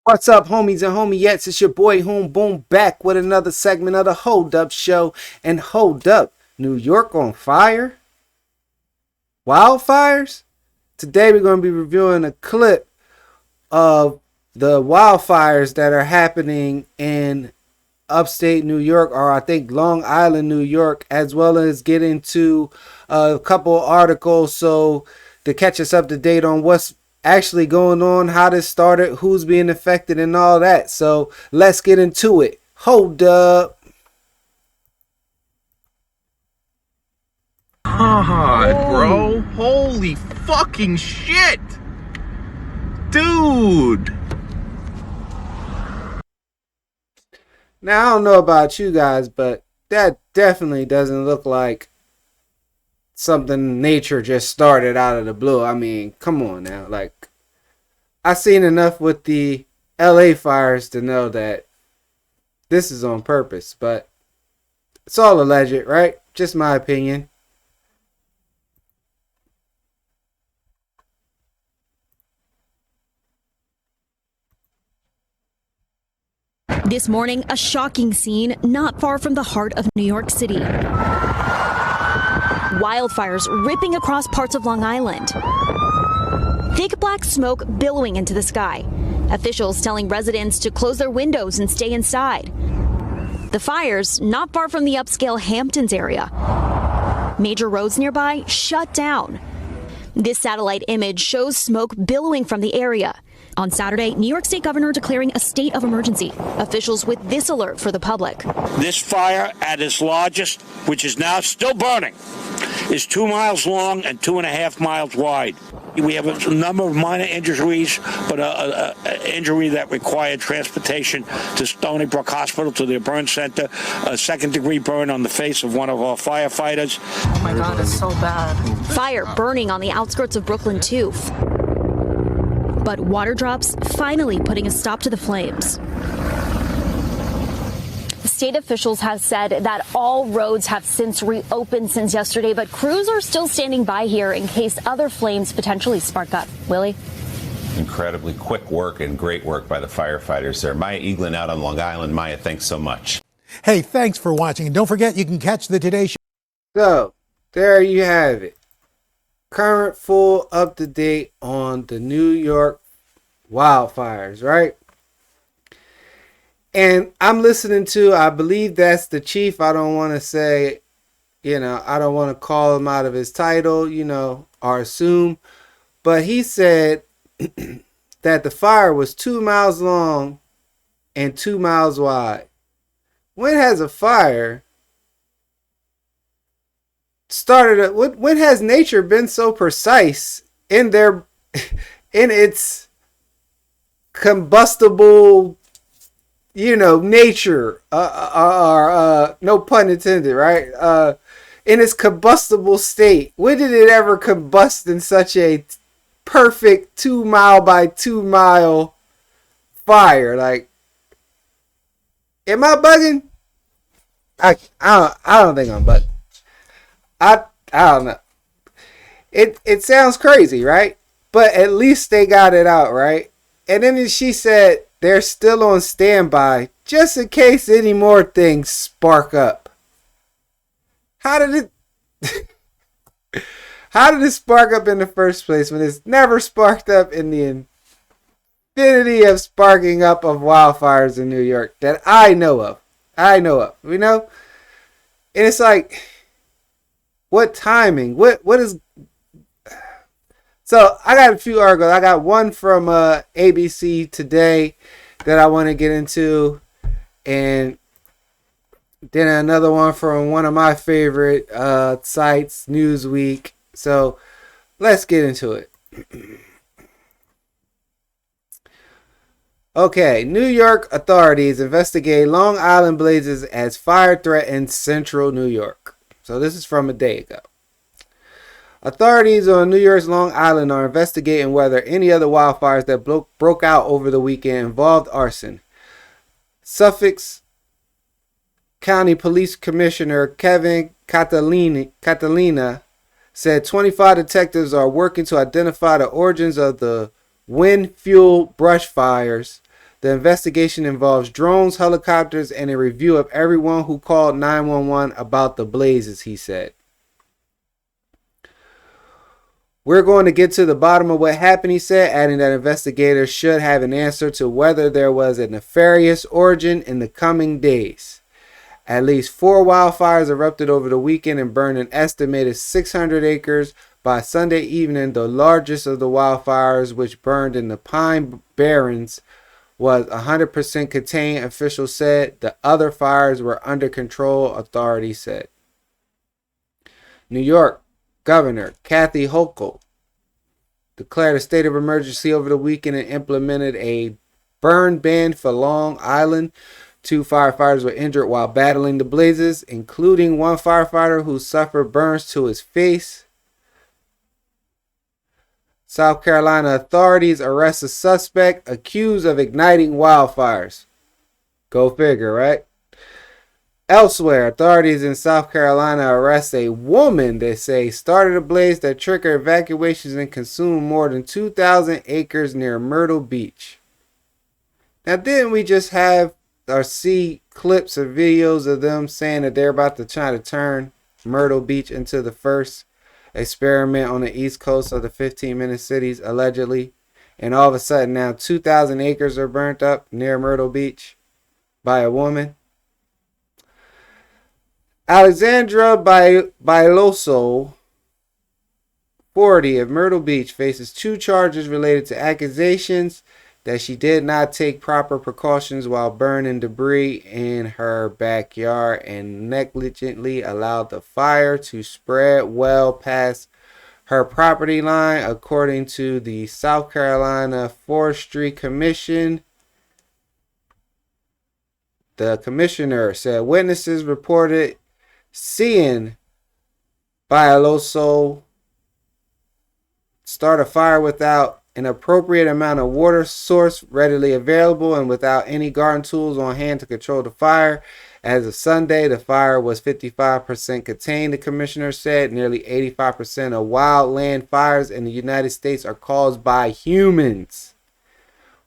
What's up, homies and homiettes? It's your boy Hoom Boom back with another segment of the Hold Up Show. And hold up, New York on fire? Wildfires? Today we're going to be reviewing a clip of the wildfires that are happening in upstate New York, or I think Long Island, New York, as well as get into a couple articles so to catch us up to date on what's actually going on, how this started, who's being affected, and all that. So let's get into it. Hold up. God, bro. Holy fucking shit. Dude. Now, I don't know about you guys, but that definitely doesn't look like something nature just started out of the blue. I mean, come on now. Like, I've seen enough with the LA fires to know that this is on purpose, but it's all alleged, right? Just my opinion. This morning, a shocking scene not far from the heart of New York City. Wildfires ripping across parts of Long Island. Thick black smoke billowing into the sky. Officials telling residents to close their windows and stay inside. The fires not far from the upscale Hamptons area. Major roads nearby shut down. This satellite image shows smoke billowing from the area. On Saturday, New York State Governor declaring a state of emergency. Officials with this alert for the public. This fire at its largest, which is now still burning, is 2 miles long and 2.5 miles wide. We have a number of minor injuries, but an injury that required transportation to Stony Brook Hospital to their burn center. A second-degree burn on the face of one of our firefighters. Oh my God, it's so bad. Fire burning on the outskirts of Brooklyn, too. But water drops finally putting a stop to the flames. State officials have said that all roads have since reopened since yesterday, but crews are still standing by here in case other flames potentially spark up. Willie? Incredibly quick work and great work by the firefighters there. Maya Eaglin out on Long Island. Maya, thanks so much. Hey, thanks for watching. And don't forget, you can catch the Today Show. So, there you have it. Current, full, up to date on the New York wildfires, right? And I'm listening to, I believe that's the chief. I don't want to say, I don't want to call him out of his title, or assume. But he said that the fire was 2 miles long and 2 miles wide. When has a fire started? When has nature been so precise in its combustible, nature, no pun intended, right? In its combustible state. When did it ever combust in such a perfect 2 mile by 2 mile fire? Like, am I bugging? I don't think I'm bugging. I don't know. It sounds crazy, right? But at least they got it out, right? And then she said they're still on standby just in case any more things spark up. How did it spark up in the first place when it's never sparked up in the infinity of sparking up of wildfires in New York that I know of? And it's like, what timing? What is... So I got a few articles. I got one from ABC Today that I want to get into, and then another one from one of my favorite sites, Newsweek. So let's get into it. Okay, New York authorities investigate Long Island blazes as fire threatens central New York. So this is from a day ago. Authorities on New York's Long Island are investigating whether any other wildfires that broke out over the weekend involved arson. Suffolk County Police Commissioner Kevin Catalina said 25 detectives are working to identify the origins of the wind-fueled brush fires The investigation involves drones, helicopters, and a review of everyone who called 911 about the blazes, he said. We're going to get to the bottom of what happened, he said, adding that investigators should have an answer to whether there was a nefarious origin in the coming days. At least 4 wildfires erupted over the weekend and burned an estimated 600 acres. By Sunday evening, the largest of the wildfires, which burned in the Pine Barrens, was 100% contained, officials said. The other fires were under control, authorities said. New York Governor Kathy Hochul declared a state of emergency over the weekend and implemented a burn ban for Long Island. 2 firefighters were injured while battling the blazes, including one firefighter who suffered burns to his face. South Carolina authorities arrest a suspect accused of igniting wildfires. Go figure, right? Elsewhere, authorities in South Carolina arrest a woman they say started a blaze that triggered evacuations and consumed more than 2,000 acres near Myrtle Beach. Now, didn't we just have or see clips or videos of them saying that they're about to try to turn Myrtle Beach into the first experiment on the east coast of the 15-minute cities, allegedly? And all of a sudden now 2,000 acres are burnt up near Myrtle Beach by a woman. Alexandra Bailoso, 40, of Myrtle Beach, faces 2 charges related to accusations that she did not take proper precautions while burning debris in her backyard and negligently allowed the fire to spread well past her property line, according to the South Carolina Forestry Commission. The commissioner said witnesses reported seeing Bailoso start a fire without an appropriate amount of water source readily available and without any garden tools on hand to control the fire. As of Sunday, the fire was 55% contained, the commissioner said. Nearly 85% of wildland fires in the United States are caused by humans,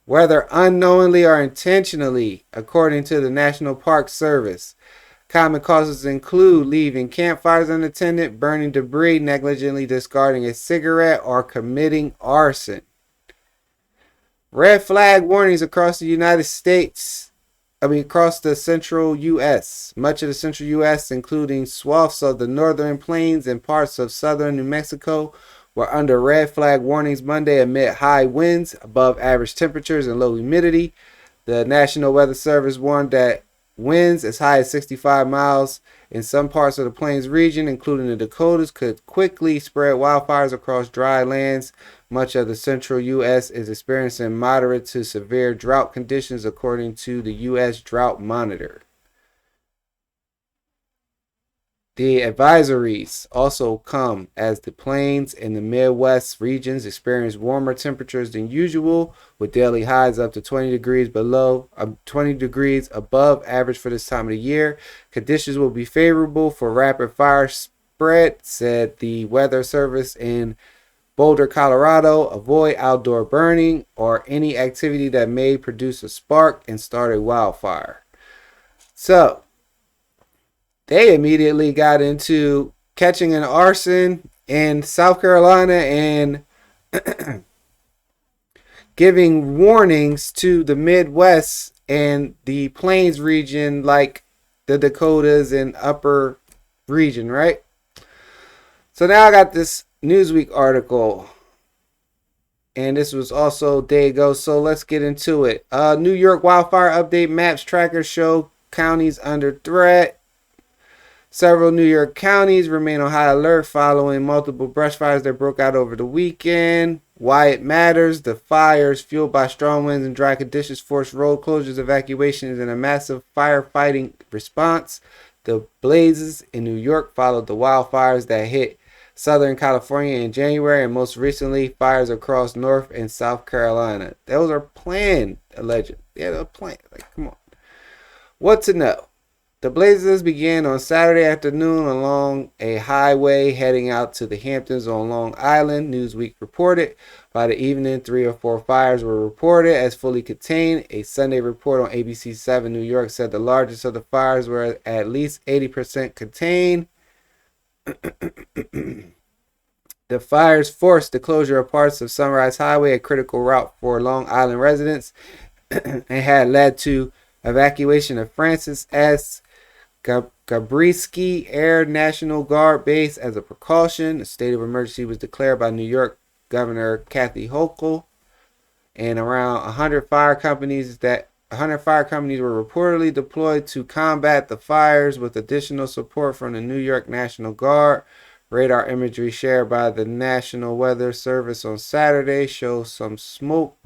whether unknowingly or intentionally, according to the National Park Service. Common causes include leaving campfires unattended, burning debris, negligently discarding a cigarette, or committing arson. Red flag warnings across the United States. Across the central U.S. Much of the central U.S., including swaths of the northern plains and parts of southern New Mexico, were under red flag warnings Monday amid high winds, above average temperatures, and low humidity. The National Weather Service warned that winds as high as 65 miles in some parts of the Plains region, including the Dakotas, could quickly spread wildfires across dry lands. Much of the central U.S. is experiencing moderate to severe drought conditions, according to the U.S. Drought Monitor. The advisories also come as the Plains and the Midwest regions experience warmer temperatures than usual, with daily highs up to 20 degrees above average for this time of the year. Conditions will be favorable for rapid fire spread, said the Weather Service in Boulder, Colorado. Avoid outdoor burning or any activity that may produce a spark and start a wildfire. So they immediately got into catching an arson in South Carolina and giving warnings to the Midwest and the Plains region, like the Dakotas and upper region, right? So now I got this Newsweek article, and this was also a day ago, so let's get into it. New York wildfire update. Maps trackers show counties under threat. Several New York counties remain on high alert following multiple brush fires that broke out over the weekend. Why it matters: the fires, fueled by strong winds and dry conditions, forced road closures, evacuations, and a massive firefighting response. The blazes in New York followed the wildfires that hit Southern California in January, and most recently, fires across North and South Carolina. Those are planned, alleged. Yeah, they're planned. Like, come on. What to know? The blazes began on Saturday afternoon along a highway heading out to the Hamptons on Long Island, Newsweek reported. By the evening, 3 or 4 fires were reported as fully contained. A Sunday report on ABC 7 New York said the largest of the fires were at least 80% contained. The fires forced the closure of parts of Sunrise Highway, a critical route for Long Island residents, and had led to evacuation of Francis S. Gabriski Air National Guard Base as a precaution. A state of emergency was declared by New York Governor Kathy Hochul, and around 100 fire companies were reportedly deployed to combat the fires with additional support from the New York National Guard. Radar imagery shared by the National Weather Service on Saturday shows some smoke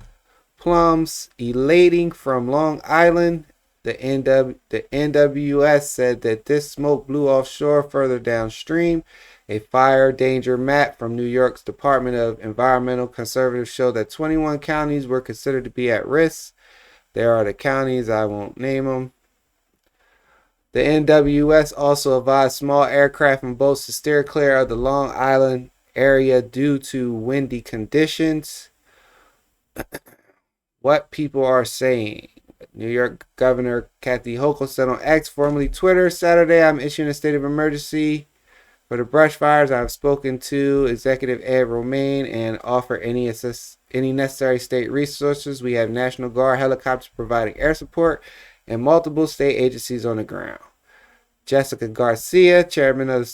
plumes elating from Long Island. The NWS said that this smoke blew offshore further downstream. A fire danger map from New York's Department of Environmental Conservatives showed that 21 counties were considered to be at risk. There are the counties, I won't name them. The NWS also advised small aircraft and boats to steer clear of the Long Island area due to windy conditions. What people are saying. New York Governor Kathy Hochul said on X, formerly Twitter, Saturday, I'm issuing a state of emergency for the brush fires. I've spoken to Executive Ed Romaine and offer any necessary state resources. We have National Guard helicopters providing air support and multiple state agencies on the ground. Jessica Garcia, chairman of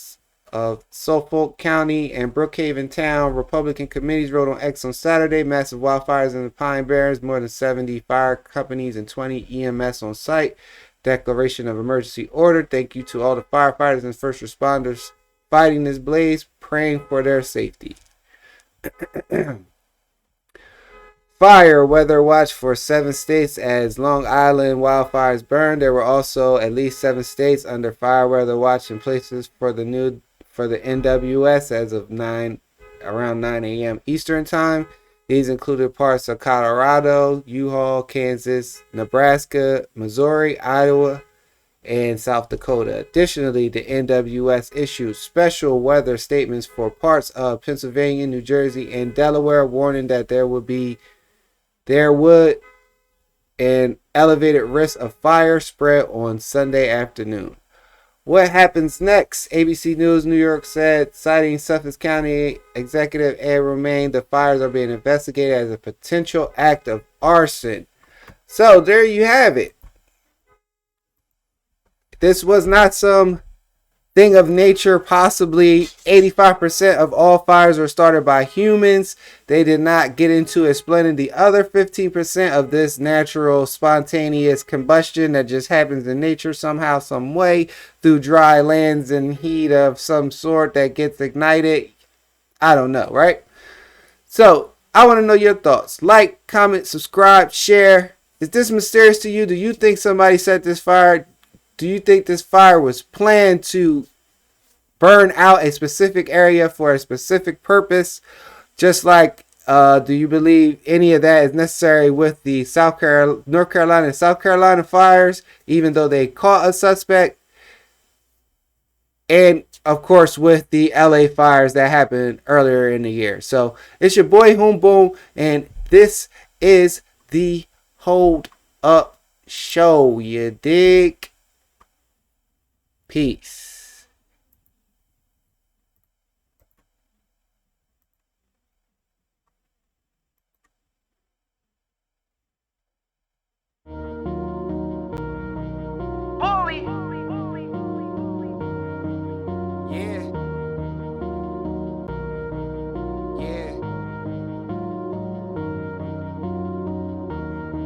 Suffolk County and Brookhaven Town Republican committees, wrote on X on Saturday, massive wildfires in the Pine Barrens, more than 70 fire companies and 20 EMS on site. Declaration of emergency order. Thank you to all the firefighters and first responders fighting this blaze, praying for their safety. Fire weather watch for 7 states as Long Island wildfires burn. There were also at least 7 states under fire weather watch in places for the NWS as of around 9 a.m. Eastern time. These included parts of Colorado, Utah, Kansas, Nebraska, Missouri, Iowa, and South Dakota. Additionally, the NWS issued special weather statements for parts of Pennsylvania, New Jersey, and Delaware, warning that there would an elevated risk of fire spread on Sunday afternoon. What happens next? ABC News New York said, citing Suffolk County Executive Ed Romaine, the fires are being investigated as a potential act of arson. So there you have it. This was not some thing of nature. Possibly 85% of all fires were started by humans. They did not get into explaining the other 15% of this natural spontaneous combustion that just happens in nature somehow, some way, through dry lands and heat of some sort that gets ignited. I don't know, right? So I want to know your thoughts. Like, comment, subscribe, share. Is this mysterious to you? Do you think somebody set this fire? Do you think this fire was planned to burn out a specific area for a specific purpose? Just like, do you believe any of that is necessary with the North Carolina and South Carolina fires, even though they caught a suspect? And of course, with the LA fires that happened earlier in the year. So it's your boy Hoom Boom, and this is the Hold Up Show. You dig? Peace.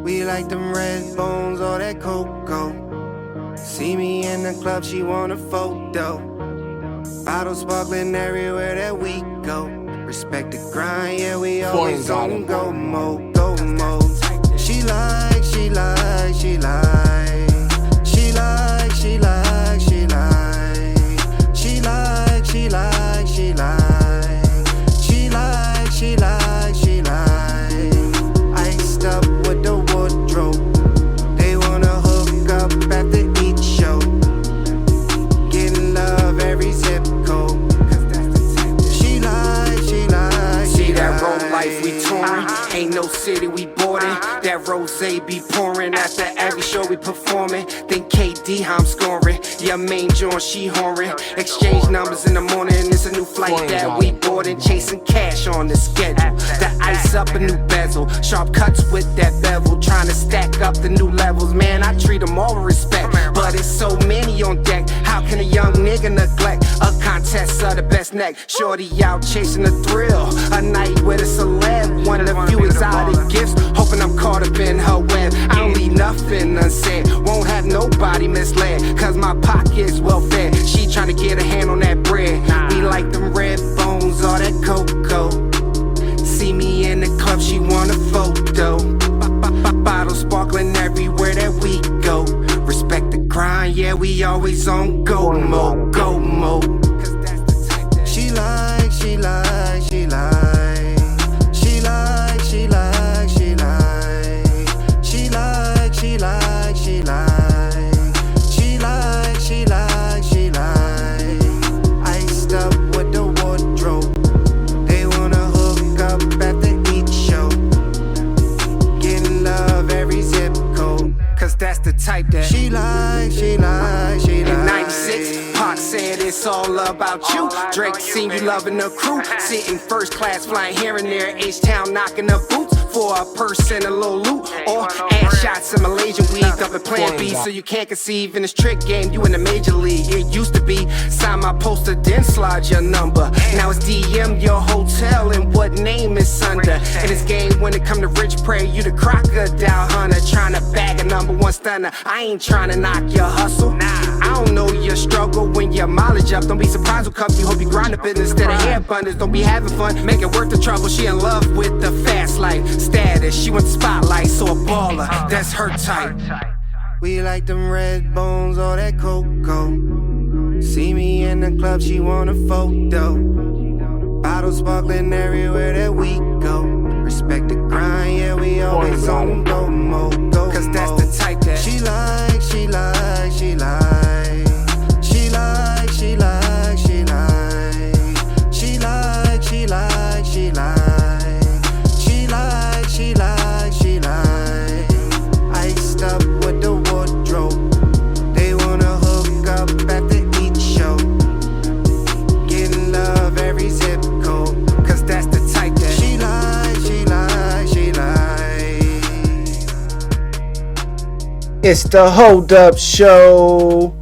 We like them red bones or that cocoa. See me in the club, she want a photo. Bottles sparkling everywhere that we go. Respect the grind, yeah, we always on go mode, go mode. She like, she like, she like. She like, she like, she like. She like, she like, she like. She like, she like, she like. Iced up with the wardrobe. They wanna hook up after each show. that rose be pouring after every show we performing. Then KD, how I'm scoring. Yeah, main joint, she whoring. Exchange numbers in the morning. It's a new flight that we boarding. Chasing cash on the schedule. The ice up a new bezel. Sharp cuts with that bevel. Trying to stack up the new levels. Man, I treat them all with respect. But it's so many on deck. How can a young nigga neglect a contest of the best neck? Shorty out chasing the thrill. A night with a celeb. One of the few exotic gifts. Hoping I'm caught up in her web. I don't leave nothing unsaid. Won't have nobody misled. Cause my pocket's well fed. She trying to get a hand on that bread. We like them red bones, all that cocoa. See me in the club, she want a photo. Bottles sparkling everywhere that we go. Respect the grind, yeah, we always on go mode, go mode. She like, she like, she like. She like, she like, she like. She like, she like, she like. She like, she like, she like. Iced up with the wardrobe. They wanna hook up after each show. Getting love every zip code. Cause that's the type that she like, she like, she like. In 96, Pac said it's all about you. Drake seen you loving the crew. Sitting first class, flying here and there. H-Town knocking up boots for a purse and a little loot. Or ass shots in Malaysia, weed up at Plan B. So you can't conceive in this trick game, you in the major league. It used to be sign my poster, then slide your number. Now it's DM your hotel and what name it's under. In this game, when it come to rich prey, you the crocodile hunter. Trying to bag a #1 stunner. I ain't trying to knock your hustle. I don't know your struggle when your mileage up. Don't be surprised with company. Hope you grind a business instead of hair abundance. Don't be having fun, make it worth the trouble. She in love with the fast life status. She wants spotlight, so a baller, that's her type. We like them red bones, all that cocoa. See me in the club, she want a photo. Bottles sparkling everywhere that we go. Respect the grind, yeah, we always on go mode. Cause that's the type that she like, she like, she like. She like, she like, she like. She like, she like, she like. She like, she like, she like. Iced up with the wardrobe. They wanna hook up after each show. Getting love every zip code. Cause that's the type that she like, she like, she like. It's the Hold Up Show.